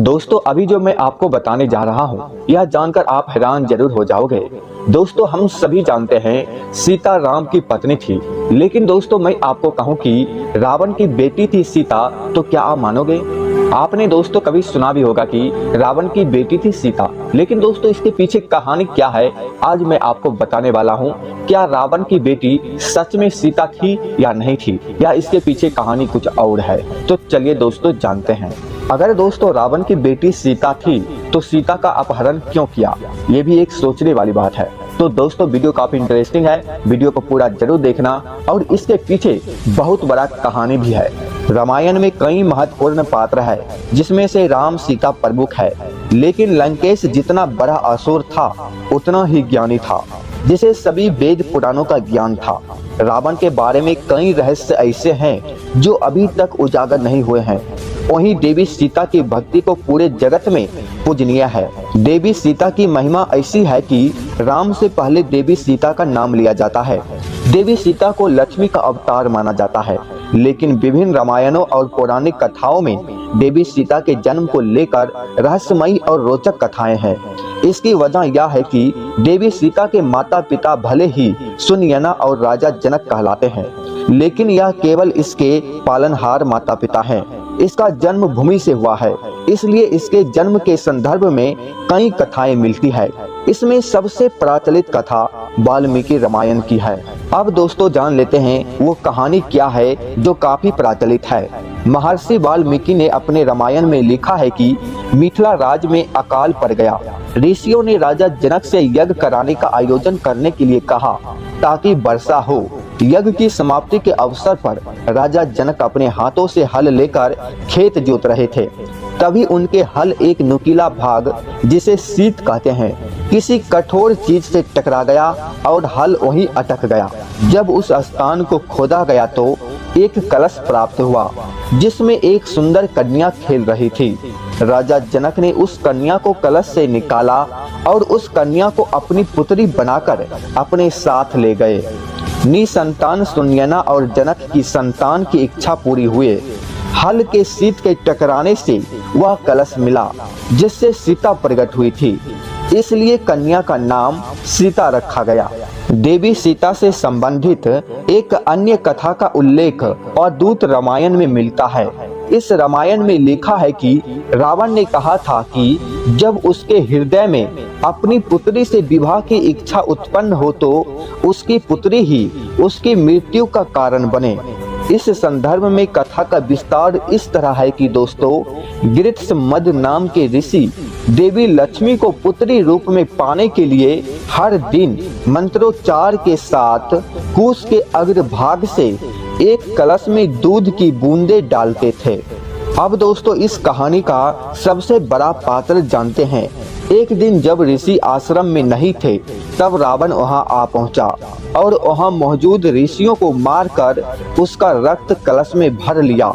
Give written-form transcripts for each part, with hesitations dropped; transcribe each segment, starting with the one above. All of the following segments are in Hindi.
दोस्तों अभी जो मैं आपको बताने जा रहा हूँ यह जानकर आप हैरान जरूर हो जाओगे। दोस्तों हम सभी जानते हैं सीता राम की पत्नी थी, लेकिन दोस्तों मैं आपको कहूँ कि रावण की बेटी थी सीता, तो क्या आप मानोगे? आपने दोस्तों कभी सुना भी होगा कि रावण की बेटी थी सीता, लेकिन दोस्तों इसके पीछे कहानी क्या है आज मैं आपको बताने वाला हूँ। क्या रावण की बेटी सच में सीता थी या नहीं थी, या इसके पीछे कहानी कुछ और है? तो चलिए दोस्तों जानते हैं। अगर दोस्तों रावण की बेटी सीता थी तो सीता का अपहरण क्यों किया, ये भी एक सोचने वाली बात है। तो दोस्तों वीडियो काफी इंटरेस्टिंग है, वीडियो को पूरा जरूर देखना और इसके पीछे बहुत बड़ा कहानी भी है। रामायण में कई महत्वपूर्ण पात्र है, जिसमें से राम सीता प्रमुख है, लेकिन लंकेश जितना बड़ा असुर था उतना ही ज्ञानी था, जिसे सभी वेद पुराणों का ज्ञान था। रावण के बारे में कई रहस्य ऐसे हैं जो अभी तक उजागर नहीं हुए हैं। वहीं देवी सीता की भक्ति को पूरे जगत में पूजनीय है। देवी सीता की महिमा ऐसी है कि राम से पहले देवी सीता का नाम लिया जाता है। देवी सीता को लक्ष्मी का अवतार माना जाता है, लेकिन विभिन्न रामायणों और पौराणिक कथाओं में देवी सीता के जन्म को लेकर रहस्यमयी और रोचक कथाएं हैं। इसकी वजह यह है कि देवी सीता के माता पिता भले ही सुनयना और राजा जनक कहलाते हैं, लेकिन यह केवल इसके पालनहार माता पिता हैं। इसका जन्म भूमि से हुआ है, इसलिए इसके जन्म के संदर्भ में कई कथाएं मिलती है। इसमें सबसे प्रचलित कथा वाल्मीकि रामायण की है। अब दोस्तों जान लेते हैं वो कहानी क्या है जो काफी प्रचलित है। महर्षि वाल्मीकि ने अपने रामायण में लिखा है कि मिथिला राज में अकाल पड़ गया। ऋषियों ने राजा जनक से यज्ञ कराने का आयोजन करने के लिए कहा ताकि वर्षा हो। यज्ञ की समाप्ति के अवसर पर राजा जनक अपने हाथों से हल लेकर खेत जोत रहे थे। तभी उनके हल एक नुकीला भाग, जिसे शीत कहते हैं, किसी कठोर चीज से टकरा गया और हल वहीं अटक गया। जब उस स्थान को खोदा गया तो एक कलश प्राप्त हुआ, जिसमें एक सुंदर कन्या खेल रही थी। राजा जनक ने उस कन्या को कलश से निकाला और उस कन्या को अपनी पुत्री बनाकर अपने साथ ले गए। निसंतान सुनयना और जनक की संतान की इच्छा पूरी हुए। हल के शीत के टकराने से वह कलश मिला, जिससे सीता प्रकट हुई थी, इसलिए कन्या का नाम सीता रखा गया। देवी सीता से संबंधित एक अन्य कथा का उल्लेख अवधूत रामायण में मिलता है। इस रामायण में लिखा है कि रावण ने कहा था कि जब उसके हृदय में अपनी पुत्री से विवाह की इच्छा उत्पन्न हो तो उसकी पुत्री ही उसकी मृत्यु का कारण बने। इस संदर्भ में कथा का विस्तार इस तरह है कि दोस्तों गृत्समद नाम के ऋषि देवी लक्ष्मी को पुत्री रूप में पाने के लिए हर दिन मंत्रोच्चार के साथ कुश के अग्रभाग से एक कलश में दूध की बूंदें डालते थे। अब दोस्तों इस कहानी का सबसे बड़ा पात्र जानते हैं। एक दिन जब ऋषि आश्रम में नहीं थे, तब रावण वहां आ पहुंचा और वहां मौजूद ऋषियों को मारकर उसका रक्त कलश में भर लिया।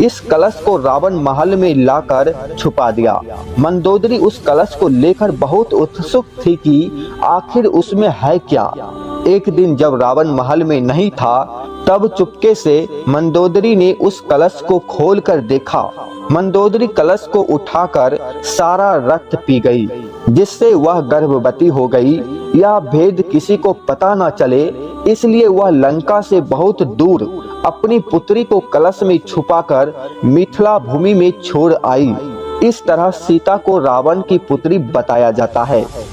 इस कलश को रावण महल में लाकर छुपा दिया। मंदोदरी उस कलश को लेकर बहुत उत्सुक थी कि आखिर उसमें है क्या। एक दिन जब रावण महल में नहीं था, तब चुपके से मंदोदरी ने उस कलश को खोलकर देखा। मंदोदरी कलश को उठाकर सारा रक्त पी गई, जिससे वह गर्भवती हो गई। यह भेद किसी को पता न चले, इसलिए वह लंका से बहुत दूर अपनी पुत्री को कलश में छुपाकर मिथिला भूमि में छोड़ आई। इस तरह सीता को रावण की पुत्री बताया जाता है।